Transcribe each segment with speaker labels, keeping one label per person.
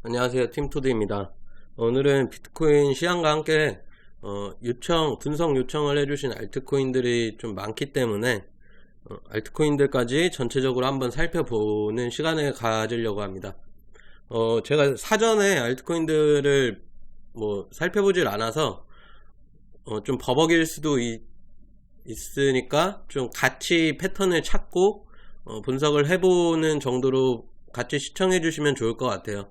Speaker 1: 안녕하세요, 팀토드입니다. 오늘은 비트코인 시황과 함께 분석 요청을 해주신 알트코인들이 좀 많기 때문에 알트코인들까지 전체적으로 한번 살펴보는 시간을 가지려고 합니다. 제가 사전에 알트코인들을 살펴보질 않아서 좀 버벅일 수도 있으니까 좀 같이 패턴을 찾고 분석을 해보는 정도로 같이 시청해 주시면 좋을 것 같아요.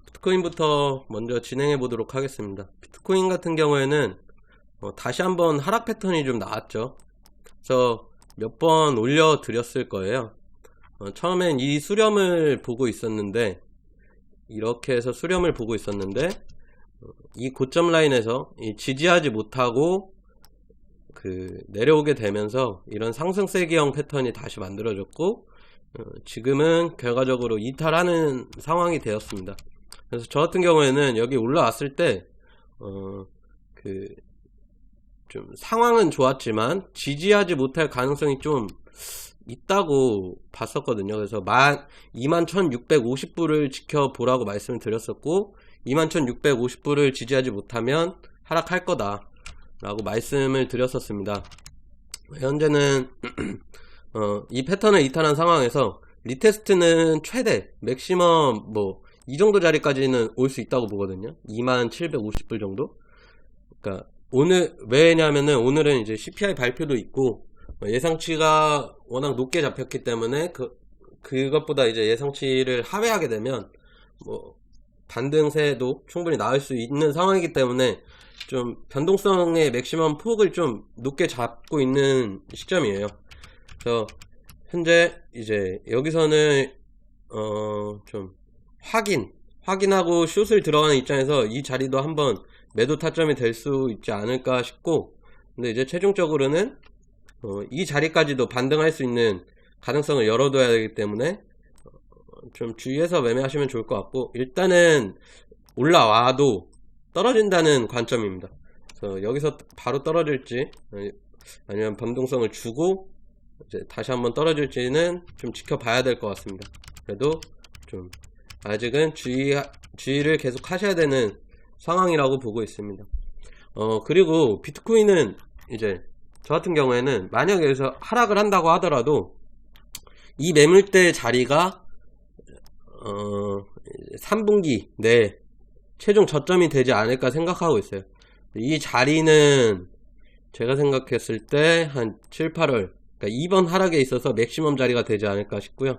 Speaker 1: 비트코인부터 먼저 진행해 보도록 하겠습니다. 비트코인 같은 경우에는 다시 한번 하락 패턴이 좀 나왔죠. 그래서 몇 번 올려 드렸을 거예요. 처음엔 이 수렴을 보고 있었는데, 이렇게 해서 수렴을 보고 있었는데, 이 고점 라인에서 지지하지 못하고 내려오게 되면서 이런 상승세기형 패턴이 다시 만들어졌고, 지금은 결과적으로 이탈하는 상황이 되었습니다. 그래서 저 같은 경우에는 여기 올라왔을 때 좀 상황은 좋았지만 지지하지 못할 가능성이 좀 있다고 봤었거든요. 그래서 21,650불을 지켜보라고 말씀을 드렸었고, 21,650불을 지지하지 못하면 하락할 거다 라고 말씀을 드렸었습니다. 현재는 이 패턴을 이탈한 상황에서 리테스트는 최대 맥시멈 이 정도 자리까지는 올 수 있다고 보거든요. 2750불 정도. 그러니까 왜냐면은 오늘은 이제 CPI 발표도 있고 예상치가 워낙 높게 잡혔기 때문에 그것보다 이제 예상치를 하회하게 되면 반등세도 충분히 나올 수 있는 상황이기 때문에 좀 변동성의 맥시멈 폭을 좀 높게 잡고 있는 시점이에요. 그래서 현재 이제 여기서는 좀 확인하고 숏을 들어가는 입장에서 이 자리도 한번 매도 타점이 될 수 있지 않을까 싶고, 근데 이제 최종적으로는 이 자리까지도 반등할 수 있는 가능성을 열어둬야 되기 때문에 좀 주의해서 매매하시면 좋을 것 같고, 일단은 올라와도 떨어진다는 관점입니다. 그래서 여기서 바로 떨어질지 아니면 변동성을 주고 이제 다시 한번 떨어질지는 좀 지켜봐야 될 것 같습니다. 그래도 좀 아직은 주의를 계속 하셔야 되는 상황이라고 보고 있습니다. 그리고 비트코인은 이제 저 같은 경우에는 만약에 여기서 하락을 한다고 하더라도 이 매물대 자리가 3분기 내 최종 저점이 되지 않을까 생각하고 있어요. 이 자리는 제가 생각했을 때 한 7, 8월, 그러니까 이번 하락에 있어서 맥시멈 자리가 되지 않을까 싶고요.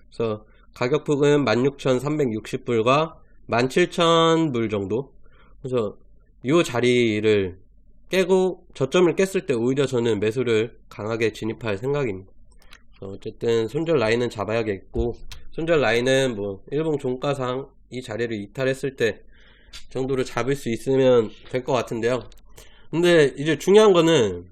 Speaker 1: 그래서 가격폭은 16,360불과 17,000불 정도. 그래서 이 자리를 깨고 저점을 깼을 때 오히려 저는 매수를 강하게 진입할 생각입니다. 어쨌든 손절 라인은 잡아야겠고, 손절 라인은 일봉 종가상 이 자리를 이탈했을 때 정도를 잡을 수 있으면 될 것 같은데요. 근데 이제 중요한 거는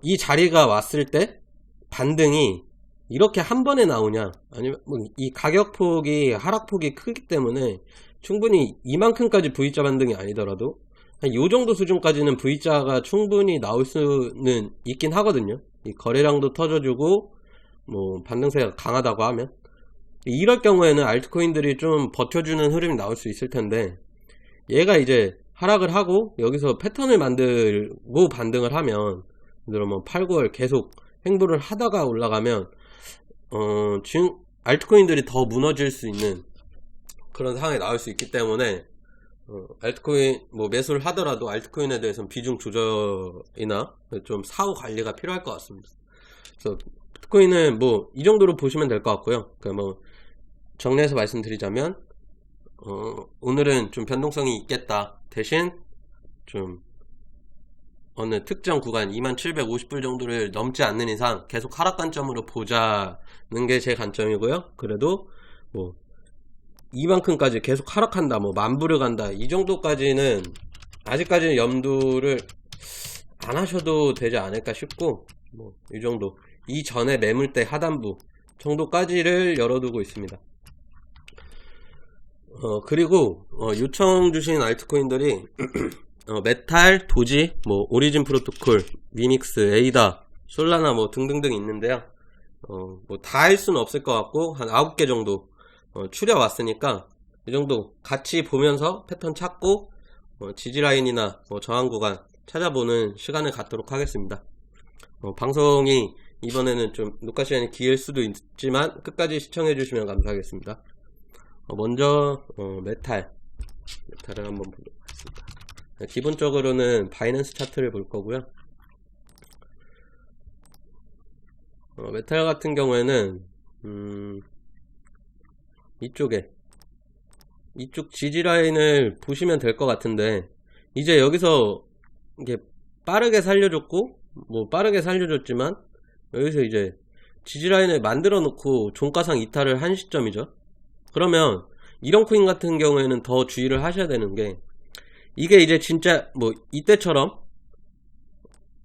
Speaker 1: 이 자리가 왔을 때 반등이 이렇게 한 번에 나오냐, 아니면 이 가격폭이 하락폭이 크기 때문에 충분히 이만큼까지 V자 반등이 아니더라도 한 요 정도 수준까지는 V자가 충분히 나올 수는 있긴 하거든요. 이 거래량도 터져주고 반등세가 강하다고 하면, 이럴 경우에는 알트코인들이 좀 버텨주는 흐름이 나올 수 있을 텐데, 얘가 이제 하락을 하고 여기서 패턴을 만들고 반등을 하면, 예를 들어 8, 9월 계속 횡보를 하다가 올라가면 지금 알트코인들이 더 무너질 수 있는 그런 상황이 나올 수 있기 때문에 알트코인 매수를 하더라도 알트코인에 대해서는 비중 조절이나 좀 사후 관리가 필요할 것 같습니다. 그래서 비트코인은 이 정도로 보시면 될 것 같고요. 그러니까 정리해서 말씀드리자면 오늘은 좀 변동성이 있겠다. 대신 좀 어느 특정 구간 2750불 정도를 넘지 않는 이상 계속 하락 관점으로 보자는 게 제 관점이고요. 그래도 이만큼까지 계속 하락한다, 만불을 간다, 이 정도까지는 아직까지는 염두를 안 하셔도 되지 않을까 싶고, 이 정도, 이 전에 매물대 하단부 정도까지를 열어두고 있습니다. 그리고 요청 주신 알트코인들이 메탈, 도지, 오리진 프로토콜, 미믹스, 에이다, 솔라나 등등등 있는데요. 뭐 다 할 수는 없을 것 같고 한 9개 정도 추려왔으니까 이 정도 같이 보면서 패턴 찾고 지지라인이나 저항 구간 찾아보는 시간을 갖도록 하겠습니다. 방송이 이번에는 좀 녹화 시간이 길 수도 있지만 끝까지 시청해 주시면 감사하겠습니다. 먼저 메탈을 한번 보도록 하겠습니다. 기본적으로는 바이낸스 차트를 볼 거고요. 메탈 같은 경우에는 이쪽 지지라인을 보시면 될 것 같은데, 이제 여기서 이게 빠르게 살려줬고 빠르게 살려줬지만 여기서 이제 지지라인을 만들어 놓고 종가상 이탈을 한 시점이죠. 그러면 이런 코인 같은 경우에는 더 주의를 하셔야 되는 게, 이게 이제 진짜 이때처럼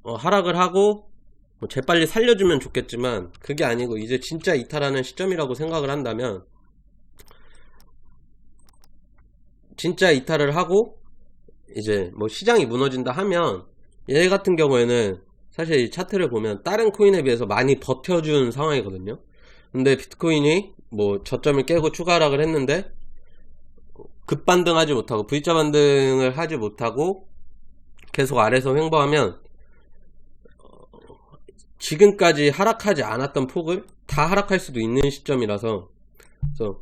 Speaker 1: 하락을 하고 재빨리 살려주면 좋겠지만, 그게 아니고 이제 진짜 이탈하는 시점이라고 생각을 한다면, 진짜 이탈을 하고 이제 시장이 무너진다 하면, 얘 같은 경우에는 사실 이 차트를 보면 다른 코인에 비해서 많이 버텨준 상황이거든요. 근데 비트코인이 저점을 깨고 추가 하락을 했는데 급반등하지 못하고 V자 반등을 하지 못하고 계속 아래에서 횡보하면 지금까지 하락하지 않았던 폭을 다 하락할 수도 있는 시점이라서, 그래서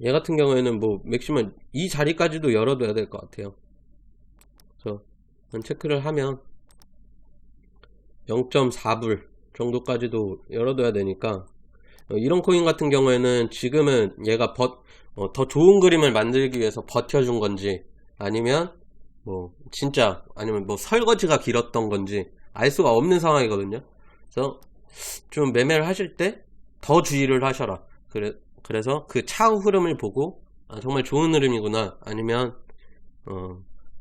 Speaker 1: 얘 같은 경우에는 맥시멈 이 자리까지도 열어둬야 될 것 같아요. 그래서 체크를 하면 0.4불 정도까지도 열어둬야 되니까, 이런 코인 같은 경우에는 지금은 얘가 더 좋은 그림을 만들기 위해서 버텨준 건지, 아니면 진짜 아니면 설거지가 길었던 건지 알 수가 없는 상황이거든요. 그래서 좀 매매를 하실 때 더 주의를 하셔라. 그래서 그 차후 흐름을 보고 정말 좋은 흐름이구나, 아니면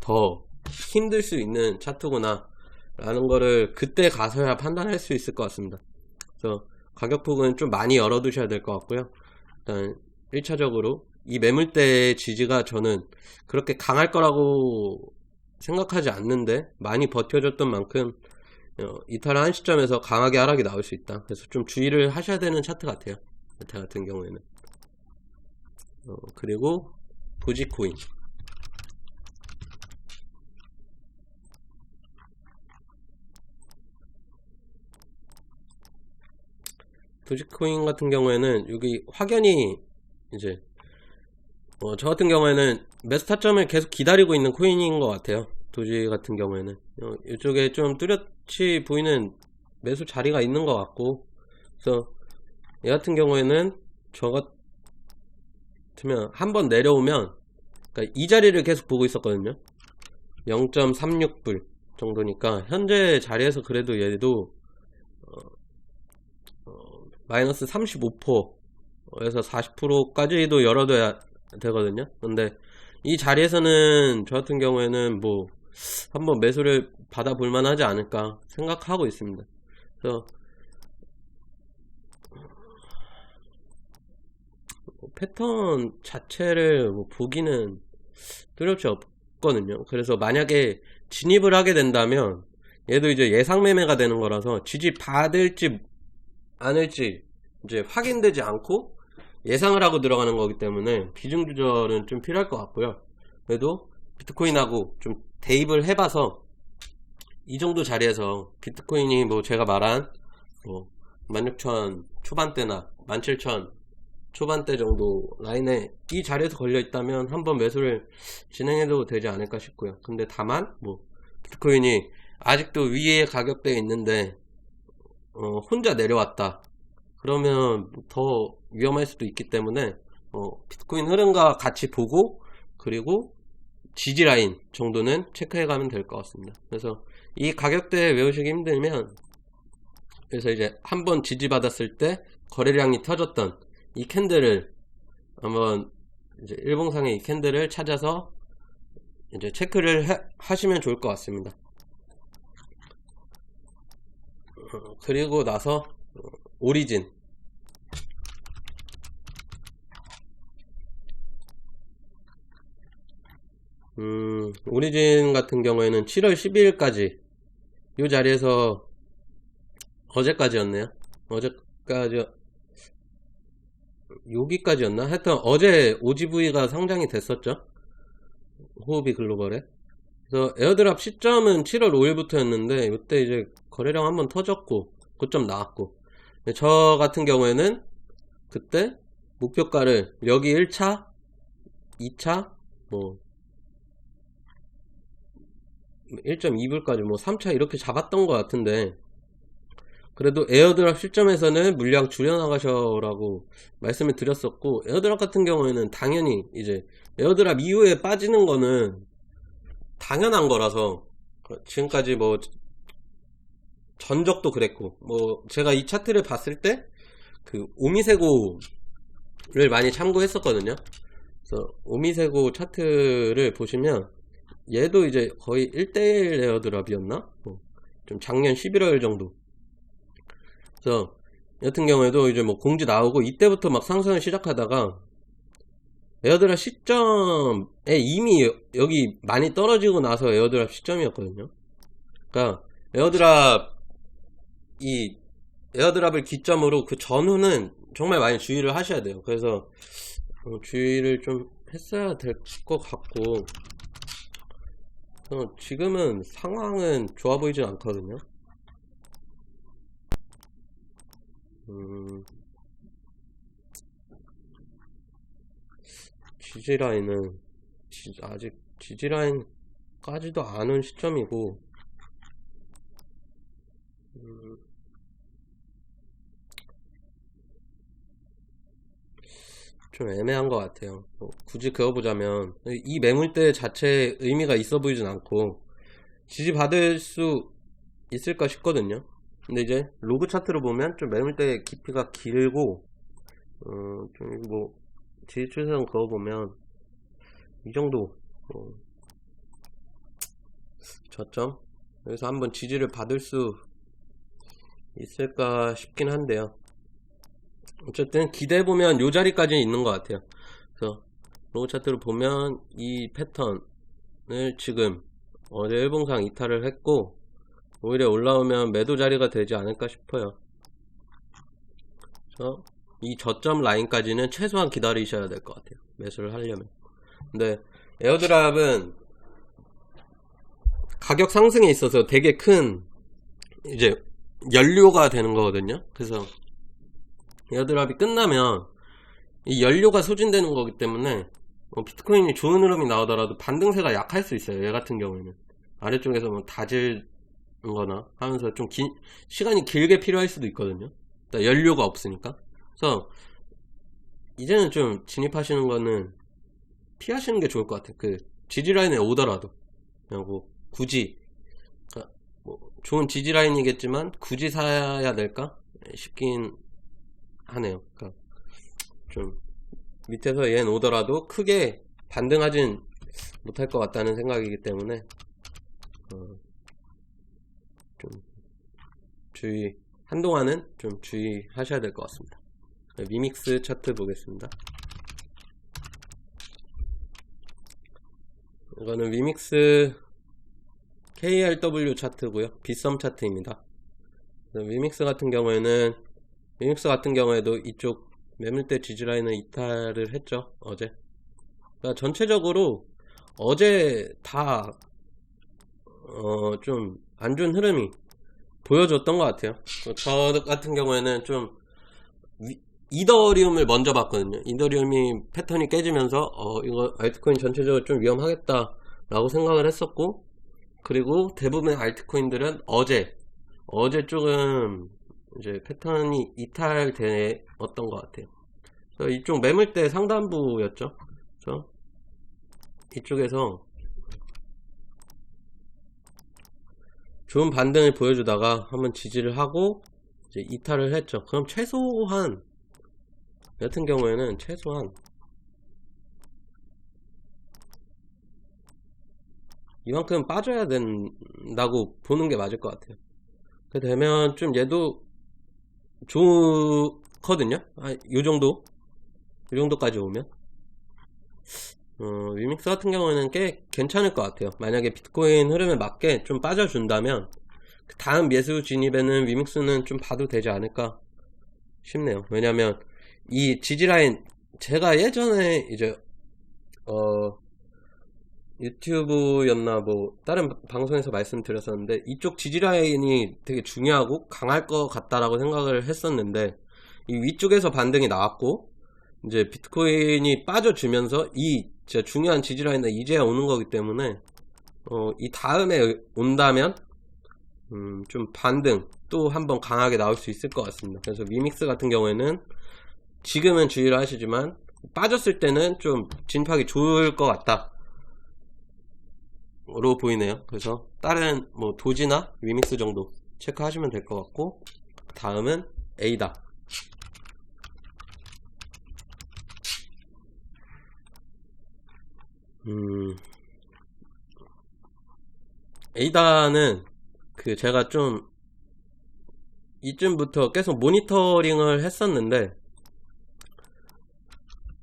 Speaker 1: 더 힘들 수 있는 차트구나 라는 거를 그때 가서야 판단할 수 있을 것 같습니다. 그래서 가격폭은 좀 많이 열어두셔야 될 것 같고요. 일단 1차적으로 이 매물대의 지지가 저는 그렇게 강할 거라고 생각하지 않는데, 많이 버텨줬던 만큼 이탈을 한 시점에서 강하게 하락이 나올 수 있다. 그래서 좀 주의를 하셔야 되는 차트 같아요, 메탈 같은 경우에는. 그리고 도지코인, 도지코인 같은 경우에는 여기 확연히 이제 저 같은 경우에는 매수 타점을 계속 기다리고 있는 코인인 것 같아요. 도지 같은 경우에는 이쪽에 좀 뚜렷이 보이는 매수 자리가 있는 것 같고, 그래서 얘 같은 경우에는 저 같으면 한번 내려오면, 그러니까 이 자리를 계속 보고 있었거든요. 0.36불 정도니까 현재 자리에서 그래도 마이너스 35%에서 40%까지도 열어둬야 되거든요. 근데 이 자리에서는 저 같은 경우에는 한번 매수를 받아볼 만하지 않을까 생각하고 있습니다. 그래서 패턴 자체를 보기는 뚜렷이 없거든요. 그래서 만약에 진입을 하게 된다면 얘도 이제 예상 매매가 되는 거라서 지지 받을지 않을지 이제 확인되지 않고 예상을 하고 들어가는 거기 때문에 비중 조절은 좀 필요할 것 같고요. 그래도 비트코인하고 좀 대입을 해봐서 이 정도 자리에서 비트코인이 제가 말한 16,000 초반대나 17,000 초반대 정도 라인에 이 자리에서 걸려 있다면 한번 매수를 진행해도 되지 않을까 싶고요. 근데 다만 비트코인이 아직도 위에 가격대에 있는데 혼자 내려왔다 그러면 더 위험할 수도 있기 때문에 비트코인 흐름과 같이 보고, 그리고 지지라인 정도는 체크해 가면 될 것 같습니다. 그래서 이 가격대 외우시기 힘들면, 그래서 이제 한번 지지받았을 때 거래량이 터졌던 이 캔들을 한번 이제 일봉상의 이 캔들을 찾아서 이제 체크를 하시면 좋을 것 같습니다. 그리고 나서 오리진, 오리진 같은 경우에는 7월 12일까지 이 자리에서 어제까지였네요. 여기까지였나? 하여튼 어제 OGV가 상장이 됐었죠. 호흡이 글로벌에. 그래서 에어드랍 시점은 7월 5일부터였는데 이때 이제 거래량 한번 터졌고 고점 나왔고, 저 같은 경우에는 그때 목표가를 여기 1차 2차 뭐 1.2불까지 뭐 3차 이렇게 잡았던 것 같은데, 그래도 에어드랍 시점에서는 물량 줄여나가셔라고 말씀을 드렸었고, 에어드랍 같은 경우에는 당연히 이제 에어드랍 이후에 빠지는 거는 당연한 거라서 지금까지 뭐 전적도 그랬고, 뭐 제가 이 차트를 봤을 때 그 오미세고를 많이 참고했었거든요. 그래서 오미세고 차트를 보시면 얘도 이제 거의 1대1 에어드랍이었나? 좀 작년 11월 정도. 그래서 여튼 경우에도 이제 뭐 공지 나오고 이때부터 막 상승을 시작하다가 에어드랍 시점에 이미 여기 많이 떨어지고 나서 에어드랍 시점이었거든요. 그러니까 에어드랍을 기점으로 그 전후는 정말 많이 주의를 하셔야 돼요. 그래서 주의를 좀 했어야 될 것 같고, 지금은 상황은 좋아 보이진 않거든요. 지지라인은 아직 지지라인까지도 안 온 시점이고, 좀 애매한 것 같아요. 굳이 그어보자면 이 매물대 자체에 의미가 있어 보이진 않고 지지받을 수 있을까 싶거든요. 근데 이제 로그 차트로 보면 좀 매물대 깊이가 길고, 좀 뭐 지지 추세선 그어보면 이 정도 저점 여기서 한번 지지를 받을 수 있을까 싶긴 한데요. 어쨌든 기대해보면 요 자리까지는 있는 것 같아요. 그래서 로그 차트를 보면 이 패턴을 지금 어제 일봉상 이탈을 했고, 오히려 올라오면 매도 자리가 되지 않을까 싶어요. 그래서 이 저점 라인까지는 최소한 기다리셔야 될 것 같아요, 매수를 하려면. 근데 에어드랍은 가격 상승에 있어서 되게 큰 이제 연료가 되는 거거든요. 그래서 에어드랍이 끝나면 이 연료가 소진되는 거기 때문에 비트코인이 좋은 흐름이 나오더라도 반등세가 약할 수 있어요. 얘 같은 경우에는 아래쪽에서 뭐 다질 거나 하면서 좀 시간이 길게 필요할 수도 있거든요. 그러니까 연료가 없으니까. 그래서 이제는 좀 진입하시는 거는 피하시는 게 좋을 것 같아요. 그 지지라인에 오더라도 그냥 뭐 굳이 그러니까 뭐 좋은 지지라인이겠지만 굳이 사야 될까 싶긴 하네요. 그러니까 좀 밑에서 얘는 오더라도 크게 반등하진 못할 것 같다는 생각이기 때문에 좀 한동안은 좀 주의하셔야 될 것 같습니다. 미믹스 차트 보겠습니다. 이거는 미믹스 KRW 차트고요. 빗썸 차트입니다. 미믹스 같은 경우에도 이쪽 매물대 지지라인을 이탈을 했죠, 어제. 그러니까 전체적으로 어제 다 좀 안 좋은 흐름이 보여줬던 것 같아요. 저 같은 경우에는 좀 이더리움을 먼저 봤거든요. 이더리움이 패턴이 깨지면서 이거 알트코인 전체적으로 좀 위험하겠다 라고 생각을 했었고, 그리고 대부분의 알트코인들은 어제 조금 이제 패턴이 이탈되었던 것 같아요. 그래서 이쪽 매물대 상단부였죠. 그래서 이쪽에서 좋은 반등을 보여주다가 한번 지지를 하고 이제 이탈을 했죠. 그럼 최소한 같은 경우에는 최소한 이만큼 빠져야 된다고 보는 게 맞을 것 같아요. 그렇게 되면 좀 얘도 좋거든요. 요 정도까지 오면 위믹스 같은 경우에는 꽤 괜찮을 것 같아요. 만약에 비트코인 흐름에 맞게 좀 빠져준다면 그 다음 매수 진입에는 위믹스는 좀 봐도 되지 않을까 싶네요. 왜냐면 이 지지라인 제가 예전에 이제 유튜브였나 뭐 다른 방송에서 말씀드렸었는데 이쪽 지지라인이 되게 중요하고 강할 것 같다라고 생각을 했었는데 이 위쪽에서 반등이 나왔고 이제 비트코인이 빠져주면서 이 진짜 중요한 지지라인에 이제야 오는 거기 때문에 이 다음에 온다면 좀 반등 또 한번 강하게 나올 수 있을 것 같습니다. 그래서 위믹스 같은 경우에는 지금은 주의를 하시지만 빠졌을 때는 좀 진입하기 좋을 것 같다 로 보이네요. 그래서 다른 뭐 도지나 위믹스 정도 체크하시면 될 것 같고, 다음은 에이다. 에이다는 그 제가 좀 이쯤부터 계속 모니터링을 했었는데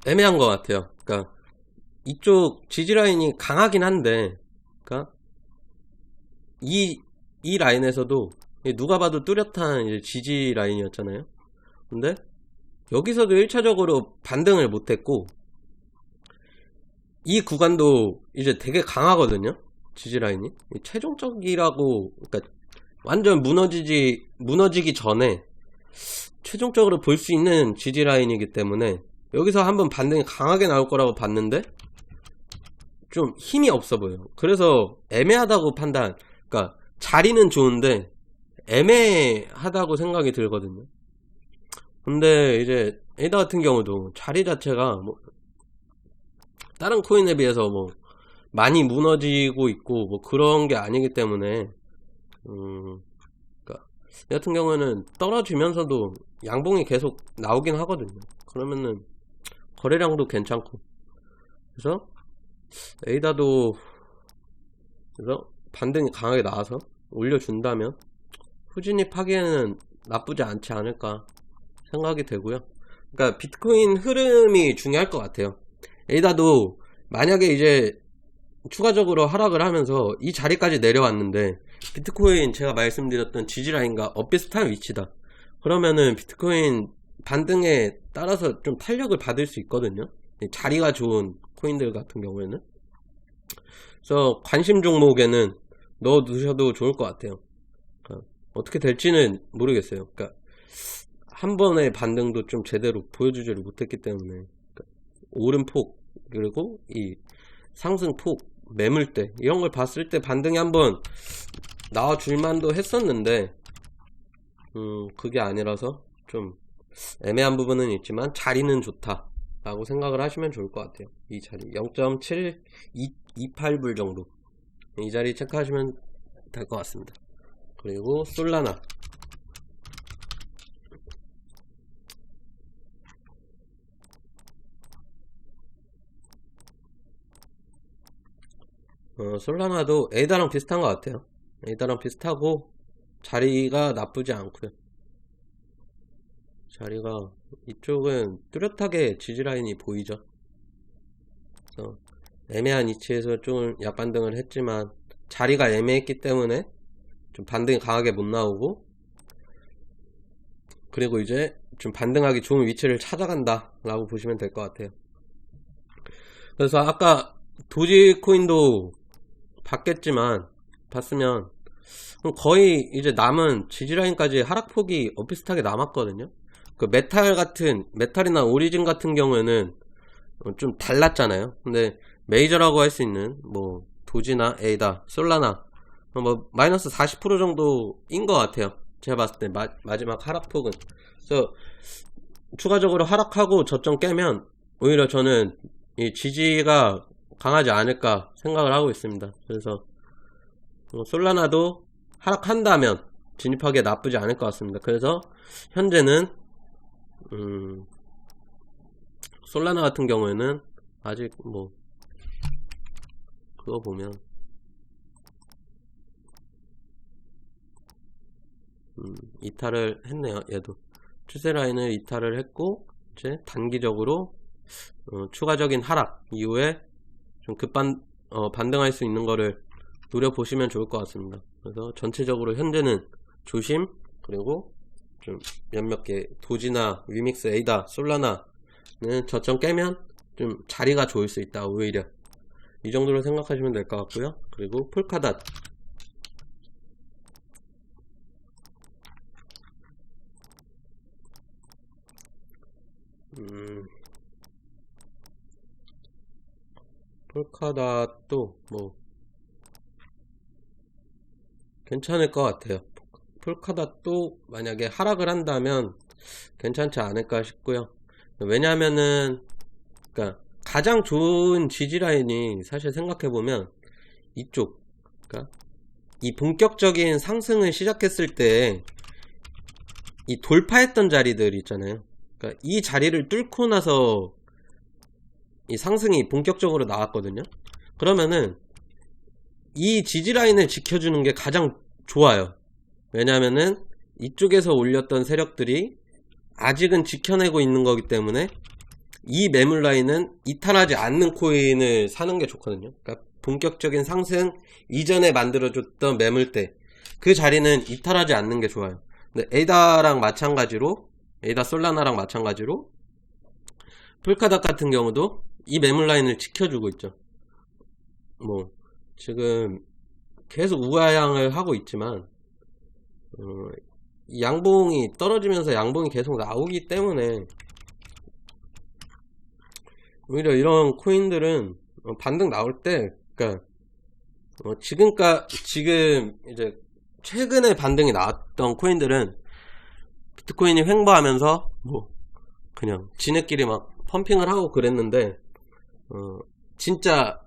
Speaker 1: 애매한 것 같아요. 그러니까 이쪽 지지라인이 강하긴 한데, 그러니까 이 라인에서도 누가 봐도 뚜렷한 이제 지지 라인이었잖아요. 근데 여기서도 1차적으로 반등을 못했고, 이 구간도 이제 되게 강하거든요. 지지 라인이 최종적이라고, 그러니까 완전 무너지기 전에 최종적으로 볼 수 있는 지지 라인이기 때문에 여기서 한번 반등이 강하게 나올 거라고 봤는데 좀 힘이 없어 보여요. 그래서 애매하다고 그러니까 자리는 좋은데 애매하다고 생각이 들거든요. 근데 이제 에이다 같은 경우도 자리 자체가 뭐 다른 코인에 비해서 뭐 많이 무너지고 있고 뭐 그런 게 아니기 때문에 그러니까 이 같은 경우에는 떨어지면서도 양봉이 계속 나오긴 하거든요. 그러면은 거래량도 괜찮고, 그래서 에이다도 그래서 반등이 강하게 나와서 올려준다면 후진입하기에는 나쁘지 않지 않을까 생각이 되고요. 그러니까 비트코인 흐름이 중요할 것 같아요. 에이다도 만약에 이제 추가적으로 하락을 하면서 이 자리까지 내려왔는데 비트코인 제가 말씀드렸던 지지라인과 엇비슷한 위치다. 그러면은 비트코인 반등에 따라서 좀 탄력을 받을 수 있거든요. 자리가 좋은 코인들 같은 경우에는. 그래서 관심 종목에는 넣어 두셔도 좋을 것 같아요. 그러니까 어떻게 될지는 모르겠어요. 그러니까 한 번의 반등도 좀 제대로 보여주지를 못했기 때문에, 그러니까 오름폭 그리고 이 상승폭, 매물대 이런 걸 봤을 때 반등이 한번 나와줄 만도 했었는데 그게 아니라서 좀 애매한 부분은 있지만 자리는 좋다 라고 생각을 하시면 좋을 것 같아요. 이 자리 0.728불 정도, 이 자리 체크하시면 될 것 같습니다. 그리고 솔라나, 솔라나도 에이다랑 비슷한 것 같아요. 에이다랑 비슷하고 자리가 나쁘지 않고요. 자리가 이쪽은 뚜렷하게 지지라인이 보이죠. 그래서 애매한 위치에서 좀 약반등을 했지만 자리가 애매했기 때문에 좀 반등이 강하게 못 나오고, 그리고 이제 좀 반등하기 좋은 위치를 찾아간다 라고 보시면 될 것 같아요. 그래서 아까 도지코인도 봤으면 거의 이제 남은 지지라인까지 하락폭이 비슷하게 남았거든요. 그 메탈이나 오리진 같은 경우에는 좀 달랐잖아요. 근데 메이저라고 할 수 있는 뭐 도지나 에이다, 솔라나 뭐 마이너스 40% 정도인 것 같아요. 제가 봤을 때 마지막 하락폭은. 그래서 추가적으로 하락하고 저점 깨면 오히려 저는 이 지지가 강하지 않을까 생각을 하고 있습니다. 그래서 솔라나도 하락한다면 진입하기에 나쁘지 않을 것 같습니다. 그래서 현재는 솔라나 같은 경우에는 아직 뭐 그거 보면 이탈을 했네요. 얘도 추세 라인을 이탈을 했고 이제 단기적으로 추가적인 하락 이후에 좀 반등할 수 있는 거를 노려보시면 좋을 것 같습니다. 그래서 전체적으로 현재는 조심, 그리고 좀 몇몇 개 도지나 위믹스, 에이다, 솔라나는 저점 깨면 좀 자리가 좋을 수 있다. 오히려 이 정도로 생각하시면 될 것 같고요. 그리고 폴카닷 폴카닷도 뭐 괜찮을 것 같아요. 폴카닷도 만약에 하락을 한다면 괜찮지 않을까 싶고요. 왜냐하면은 그러니까 가장 좋은 지지라인이 사실 생각해보면 이쪽, 그러니까 이 본격적인 상승을 시작했을 때 이 돌파했던 자리들 있잖아요. 그러니까 이 자리를 뚫고 나서 이 상승이 본격적으로 나왔거든요. 그러면은 이 지지라인을 지켜주는 게 가장 좋아요. 왜냐면은 이쪽에서 올렸던 세력들이 아직은 지켜내고 있는 거기 때문에 이 매물 라인은 이탈하지 않는 코인을 사는 게 좋거든요. 그러니까 본격적인 상승 이전에 만들어줬던 매물대 그 자리는 이탈하지 않는 게 좋아요. 근데 에이다랑 마찬가지로, 에이다 솔라나랑 마찬가지로 폴카닷 같은 경우도 이 매물 라인을 지켜주고 있죠. 뭐 지금 계속 우하향을 하고 있지만 이 양봉이 떨어지면서 양봉이 계속 나오기 때문에 오히려 이런 코인들은 반등 나올 때, 그러니까 지금 이제 최근에 반등이 나왔던 코인들은 비트코인이 횡보하면서 뭐 그냥 지네끼리 막 펌핑을 하고 그랬는데 진짜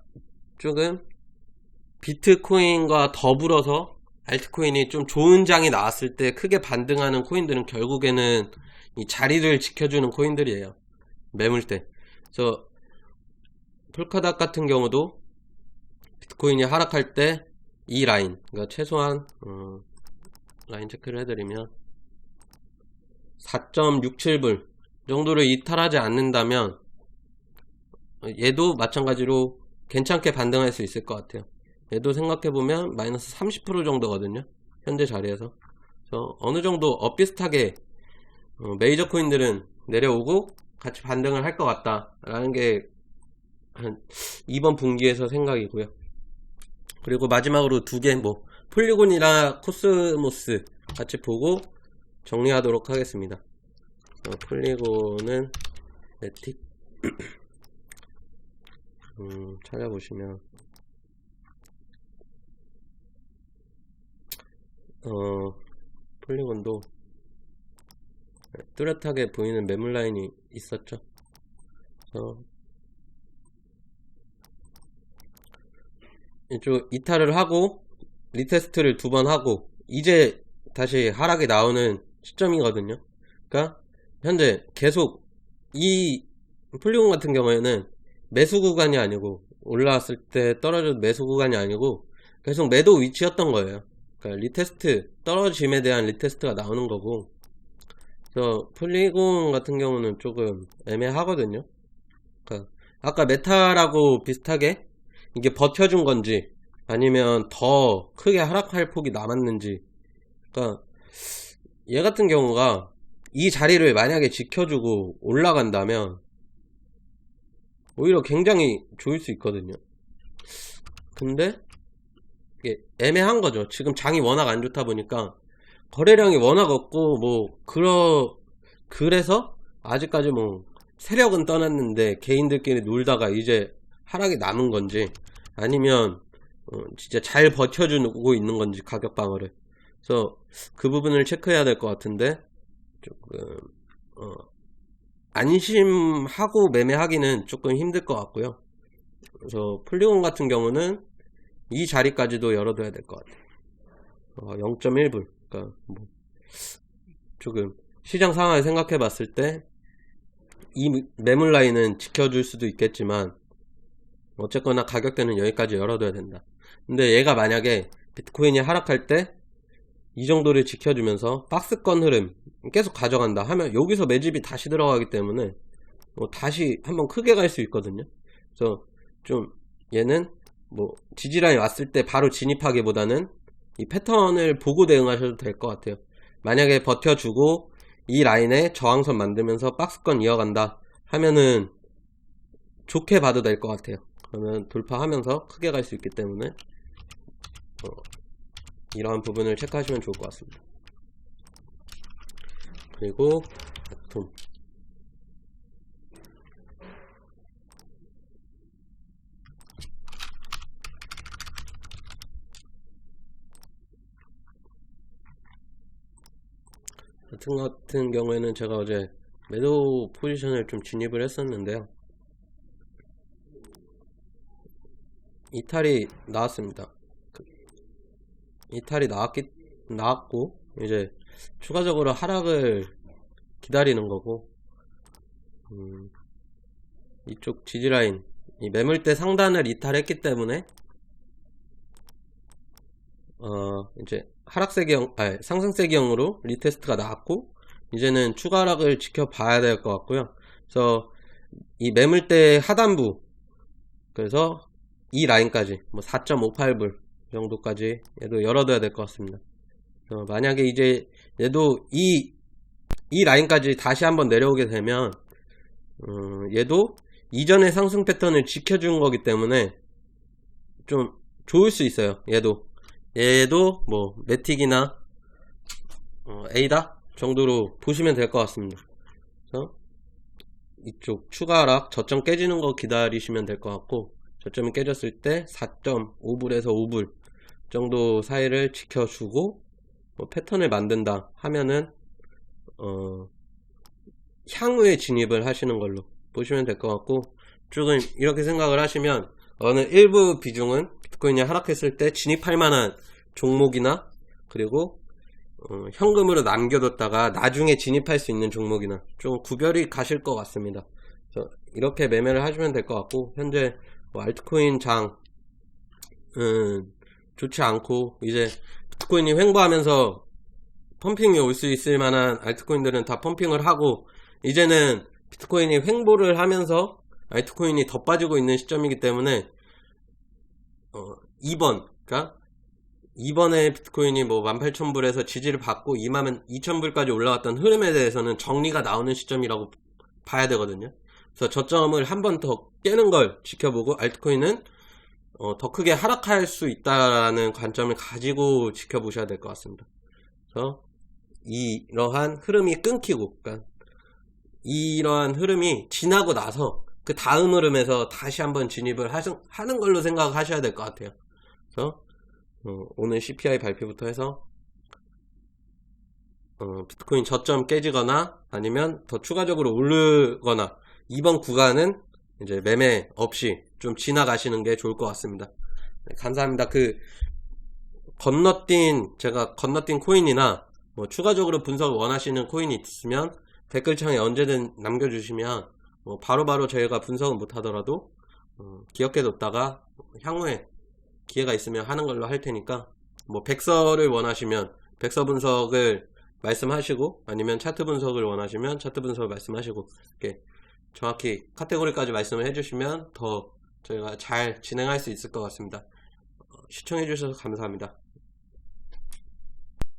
Speaker 1: 조금 비트코인과 더불어서 알트코인이 좀 좋은 장이 나왔을 때 크게 반등하는 코인들은 결국에는 이 자리를 지켜주는 코인들이에요. 매물대. 그래서 폴카닷 같은 경우도 비트코인이 하락할 때 이 라인, 그러니까 최소한 라인 체크를 해드리면 4.67불 정도를 이탈하지 않는다면 얘도 마찬가지로 괜찮게 반등할 수 있을 것 같아요. 얘도 생각해보면 마이너스 30% 정도거든요. 현재 자리에서. 그래서 어느 정도 엇비슷하게 메이저 코인들은 내려오고 같이 반등을 할 것 같다 라는 게 한 이번 분기에서 생각이고요. 그리고 마지막으로 두 개, 뭐 폴리곤이랑 코스모스 같이 보고 정리하도록 하겠습니다. 폴리곤은 매틱 찾아보시면 폴리곤도 뚜렷하게 보이는 매물 라인이 있었죠. 이쪽 이탈을 하고 리테스트를 2번 하고 이제 다시 하락이 나오는 시점이거든요. 그러니까 현재 계속 이 폴리곤 같은 경우에는 매수 구간이 아니고 올라왔을 때 떨어진 매수 구간이 아니고 계속 매도 위치였던 거예요. 그러니까 리테스트, 떨어짐에 대한 리테스트가 나오는 거고. 그래서 폴리곤 같은 경우는 조금 애매하거든요. 그러니까 아까 메타라고 비슷하게 이게 버텨준 건지 아니면 더 크게 하락할 폭이 남았는지. 그러니까 얘 같은 경우가 이 자리를 만약에 지켜주고 올라간다면 오히려 굉장히 좋을 수 있거든요. 근데 이게 애매한 거죠. 지금 장이 워낙 안 좋다 보니까 거래량이 워낙 없고 뭐 그래서 아직까지 뭐 세력은 떠났는데 개인들끼리 놀다가 이제 하락이 남은 건지 아니면 진짜 잘 버텨주고 있는 건지 가격 방어를. 그래서 그 부분을 체크해야 될 것 같은데 조금 안심하고 매매하기는 조금 힘들 것 같고요. 그래서 폴리곤 같은 경우는 이 자리까지도 열어둬야 될 것 같아요. 0.1불. 그러니까 뭐 조금 시장 상황을 생각해 봤을 때 이 매물 라인은 지켜줄 수도 있겠지만 어쨌거나 가격대는 여기까지 열어둬야 된다. 근데 얘가 만약에 비트코인이 하락할 때 이 정도를 지켜주면서 박스권 흐름 계속 가져간다 하면 여기서 매집이 다시 들어가기 때문에 다시 한번 크게 갈 수 있거든요. 그래서 좀 얘는 뭐 지지라인 왔을 때 바로 진입하기보다는 이 패턴을 보고 대응하셔도 될 것 같아요. 만약에 버텨주고 이 라인에 저항선 만들면서 박스권 이어간다 하면은 좋게 봐도 될 것 같아요. 그러면 돌파하면서 크게 갈 수 있기 때문에 이러한 부분을 체크하시면 좋을 것 같습니다. 그리고 아톰, 같은 경우에는 제가 어제 매도 포지션을 좀 진입을 했었는데요. 이탈이 나왔습니다. 이탈이 나왔고 이제 추가적으로 하락을 기다리는 거고, 이쪽 지지라인, 이 매물대 상단을 이탈했기 때문에 이제 상승세기형으로 리테스트가 나왔고, 이제는 추가 하락을 지켜봐야 될 것 같고요. 그래서 이 매물대 하단부, 그래서 이 라인까지 뭐 4.58불 정도까지 얘도 열어둬야 될 것 같습니다. 만약에 이제 얘도 이 라인까지 다시 한번 내려오게 되면 얘도 이전의 상승 패턴을 지켜준 거기 때문에 좀 좋을 수 있어요. 얘도 뭐 매틱이나 에이다 정도로 보시면 될 것 같습니다. 그래서 이쪽 추가 하락 저점 깨지는 거 기다리시면 될 것 같고, 저점이 깨졌을 때 4.5불에서 5불 정도 사이를 지켜주고 뭐 패턴을 만든다 하면은 향후에 진입을 하시는 걸로 보시면 될 것 같고, 조금 이렇게 생각을 하시면 어느 일부 비중은 비트코인이 하락했을 때 진입할 만한 종목이나, 그리고 현금으로 남겨뒀다가 나중에 진입할 수 있는 종목이나 좀 구별이 가실 것 같습니다. 그래서 이렇게 매매를 하시면 될 것 같고, 현재 뭐 알트코인 장은 좋지 않고, 이제 비트코인이 횡보하면서 펌핑이 올 수 있을 만한 알트코인들은 다 펌핑을 하고, 이제는 비트코인이 횡보를 하면서 알트코인이 더 빠지고 있는 시점이기 때문에 그러니까 이번에 비트코인이 뭐 18,000불에서 지지를 받고 22,000불까지 올라갔던 흐름에 대해서는 정리가 나오는 시점이라고 봐야 되거든요. 그래서 저점을 한 번 더 깨는 걸 지켜보고, 알트코인은 더 크게 하락할 수 있다라는 관점을 가지고 지켜보셔야 될 것 같습니다. 그래서 이러한 흐름이 끊기고, 그러니까 이러한 흐름이 지나고 나서 그 다음 흐름에서 다시 한번 진입을 하는 걸로 생각하셔야 될 것 같아요. 그래서 오늘 CPI 발표부터 해서 비트코인 저점 깨지거나 아니면 더 추가적으로 오르거나, 이번 구간은 이제 매매 없이 좀 지나가시는 게 좋을 것 같습니다. 네, 감사합니다. 제가 건너뛴 코인이나 뭐 추가적으로 분석 원하시는 코인이 있으면 댓글창에 언제든 남겨주시면 뭐 바로바로 저희가 분석은 못하더라도 기억해뒀다가 향후에 기회가 있으면 하는 걸로 할 테니까, 뭐 백서를 원하시면 백서 분석을 말씀하시고, 아니면 차트 분석을 원하시면 차트 분석을 말씀하시고, 이렇게 정확히 카테고리까지 말씀을 해주시면 더 저희가 잘 진행할 수 있을 것 같습니다. 시청해주셔서 감사합니다.